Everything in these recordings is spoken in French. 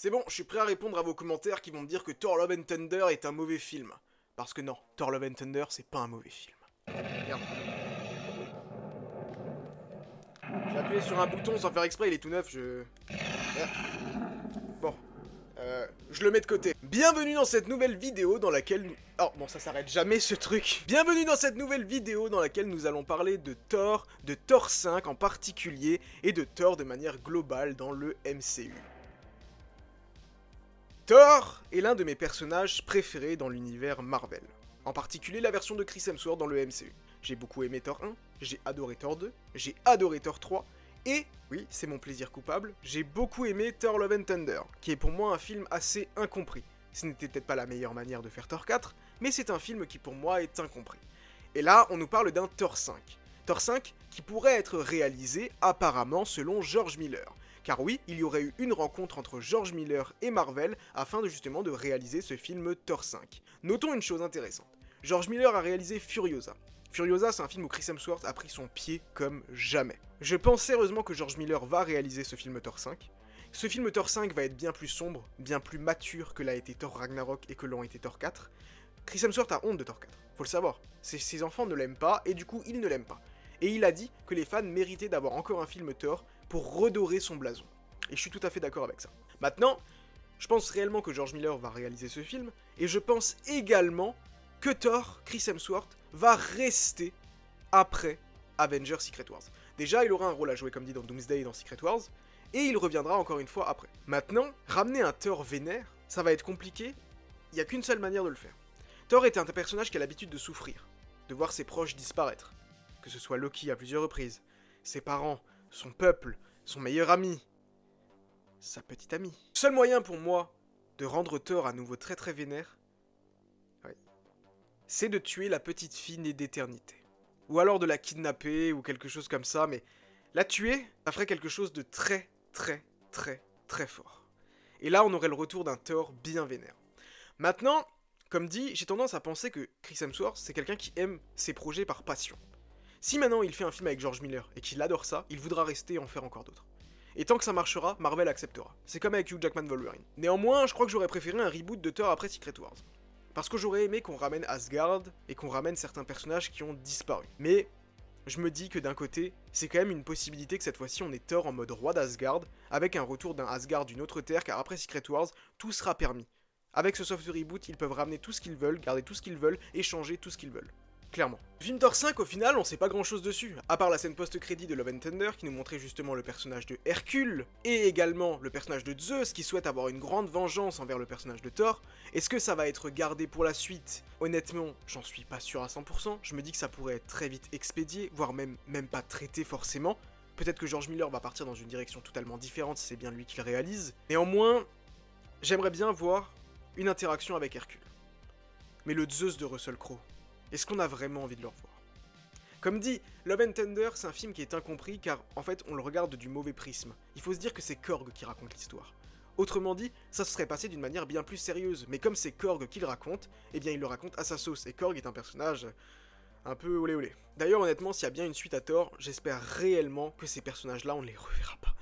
C'est bon, je suis prêt à répondre à vos commentaires qui vont me dire que Thor Love and Thunder est un mauvais film. Parce que non, Thor Love and Thunder, c'est pas un mauvais film. Merde. J'ai appuyé sur un bouton sans faire exprès, il est tout neuf, Bon. Je le mets de côté. Bienvenue dans cette nouvelle vidéo dans laquelle nous... Oh, bon, ça s'arrête jamais ce truc. Bienvenue dans cette nouvelle vidéo dans laquelle nous allons parler de Thor 5 en particulier, et de Thor de manière globale dans le MCU. Thor est l'un de mes personnages préférés dans l'univers Marvel. En particulier la version de Chris Hemsworth dans le MCU. J'ai beaucoup aimé Thor 1, j'ai adoré Thor 2, j'ai adoré Thor 3, et, oui, c'est mon plaisir coupable, j'ai beaucoup aimé Thor Love and Thunder, qui est pour moi un film assez incompris. Ce n'était peut-être pas la meilleure manière de faire Thor 4, mais c'est un film qui pour moi est incompris. Et là, on nous parle d'un Thor 5. Thor 5 qui pourrait être réalisé apparemment selon George Miller. Car oui, il y aurait eu une rencontre entre George Miller et Marvel afin de justement de réaliser ce film Thor 5. Notons une chose intéressante. George Miller a réalisé Furiosa. Furiosa, c'est un film où Chris Hemsworth a pris son pied comme jamais. Je pense sérieusement que George Miller va réaliser ce film Thor 5. Ce film Thor 5 va être bien plus sombre, bien plus mature que l'a été Thor Ragnarok et que l'ont été Thor 4. Chris Hemsworth a honte de Thor 4, faut le savoir. Ses enfants ne l'aiment pas et du coup il ne l'aime pas. Et il a dit que les fans méritaient d'avoir encore un film Thor pour redorer son blason. Et je suis tout à fait d'accord avec ça. Maintenant, je pense réellement que George Miller va réaliser ce film, et je pense également que Thor, Chris Hemsworth, va rester après Avengers Secret Wars. Déjà, il aura un rôle à jouer comme dit dans Doomsday et dans Secret Wars, et il reviendra encore une fois après. Maintenant, ramener un Thor vénère, ça va être compliqué, il n'y a qu'une seule manière de le faire. Thor est un personnage qui a l'habitude de souffrir, de voir ses proches disparaître. Que ce soit Loki à plusieurs reprises, ses parents, son peuple, son meilleur ami, sa petite amie. Le seul moyen pour moi de rendre Thor à nouveau très très vénère, c'est de tuer la petite fille née d'éternité. Ou alors de la kidnapper ou quelque chose comme ça, mais la tuer, ça ferait quelque chose de très très très très fort. Et là on aurait le retour d'un Thor bien vénère. Maintenant, comme dit, j'ai tendance à penser que Chris Hemsworth c'est quelqu'un qui aime ses projets par passion. Si maintenant il fait un film avec George Miller et qu'il adore ça, il voudra rester et en faire encore d'autres. Et tant que ça marchera, Marvel acceptera. C'est comme avec Hugh Jackman Wolverine. Néanmoins, je crois que j'aurais préféré un reboot de Thor après Secret Wars. Parce que j'aurais aimé qu'on ramène Asgard et qu'on ramène certains personnages qui ont disparu. Mais je me dis que d'un côté, c'est quand même une possibilité que cette fois-ci on ait Thor en mode roi d'Asgard, avec un retour d'un Asgard d'une autre terre, car après Secret Wars, tout sera permis. Avec ce soft reboot, ils peuvent ramener tout ce qu'ils veulent, garder tout ce qu'ils veulent, et changer tout ce qu'ils veulent. Clairement. Le film Thor 5, au final, on sait pas grand chose dessus, à part la scène post-crédit de Love and Thunder qui nous montrait justement le personnage de Hercule, et également le personnage de Zeus qui souhaite avoir une grande vengeance envers le personnage de Thor. Est-ce que ça va être gardé pour la suite? Honnêtement, j'en suis pas sûr à 100%, je me dis que ça pourrait être très vite expédié, voire même pas traité forcément. Peut-être que George Miller va partir dans une direction totalement différente si c'est bien lui qui le réalise. Néanmoins, j'aimerais bien voir une interaction avec Hercule. Mais le Zeus de Russell Crowe, est-ce qu'on a vraiment envie de le revoir? Comme dit, Love and Thunder, c'est un film qui est incompris car en fait on le regarde du mauvais prisme. Il faut se dire que c'est Korg qui raconte l'histoire. Autrement dit, ça se serait passé d'une manière bien plus sérieuse, mais comme c'est Korg qui le raconte, eh bien il le raconte à sa sauce, et Korg est un personnage un peu olé olé. D'ailleurs honnêtement, s'il y a bien une suite à Thor, j'espère réellement que ces personnages-là on ne les reverra pas.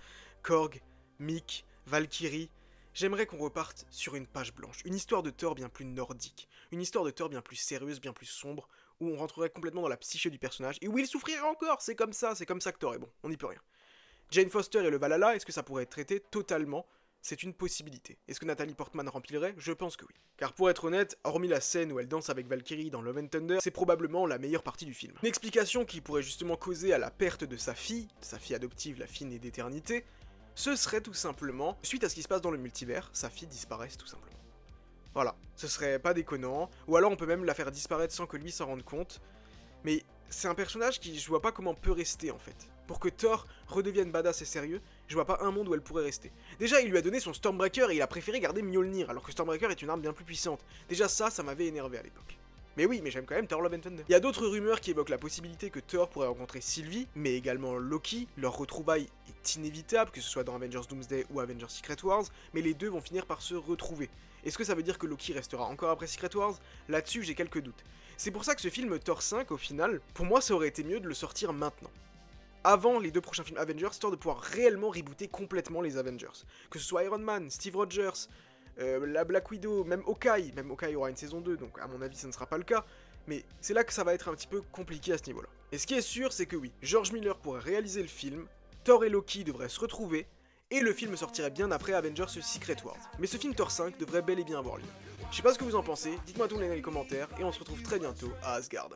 Korg, Mick, Valkyrie... J'aimerais qu'on reparte sur une page blanche, une histoire de Thor bien plus nordique, une histoire de Thor bien plus sérieuse, bien plus sombre, où on rentrerait complètement dans la psyché du personnage, et où il souffrirait encore, c'est comme ça que Thor est bon, on n'y peut rien. Jane Foster et le Valhalla, est-ce que ça pourrait être traité? Totalement, c'est une possibilité. Est-ce que Nathalie Portman remplirait? Je pense que oui. Car pour être honnête, hormis la scène où elle danse avec Valkyrie dans Love and Thunder, c'est probablement la meilleure partie du film. Une explication qui pourrait justement causer à la perte de sa fille adoptive, la fille née d'éternité, ce serait tout simplement, suite à ce qui se passe dans le multivers, sa fille disparaisse tout simplement. Voilà, ce serait pas déconnant, ou alors on peut même la faire disparaître sans que lui s'en rende compte, mais c'est un personnage qui je vois pas comment peut rester en fait. Pour que Thor redevienne badass et sérieux, je vois pas un monde où elle pourrait rester. Déjà il lui a donné son Stormbreaker et il a préféré garder Mjolnir, alors que Stormbreaker est une arme bien plus puissante. Déjà ça m'avait énervé à l'époque. Mais oui, mais j'aime quand même Thor Love and Thunder. Il y a d'autres rumeurs qui évoquent la possibilité que Thor pourrait rencontrer Sylvie, mais également Loki. Leur retrouvaille est inévitable, que ce soit dans Avengers Doomsday ou Avengers Secret Wars, mais les deux vont finir par se retrouver. Est-ce que ça veut dire que Loki restera encore après Secret Wars? Là-dessus, j'ai quelques doutes. C'est pour ça que ce film Thor 5, au final, pour moi, ça aurait été mieux de le sortir maintenant. avant les 2 prochains films Avengers, histoire de pouvoir réellement rebooter complètement les Avengers. Que ce soit Iron Man, Steve Rogers, la Black Widow, même Hawkeye. Même Hawkeye aura une saison 2, donc à mon avis ça ne sera pas le cas. Mais c'est là que ça va être un petit peu compliqué à ce niveau-là. Et ce qui est sûr, c'est que oui, George Miller pourrait réaliser le film, Thor et Loki devraient se retrouver, et le film sortirait bien après Avengers Secret Wars. Mais ce film Thor 5 devrait bel et bien avoir lieu. Je sais pas ce que vous en pensez, dites-moi tout dans les commentaires, et on se retrouve très bientôt à Asgard.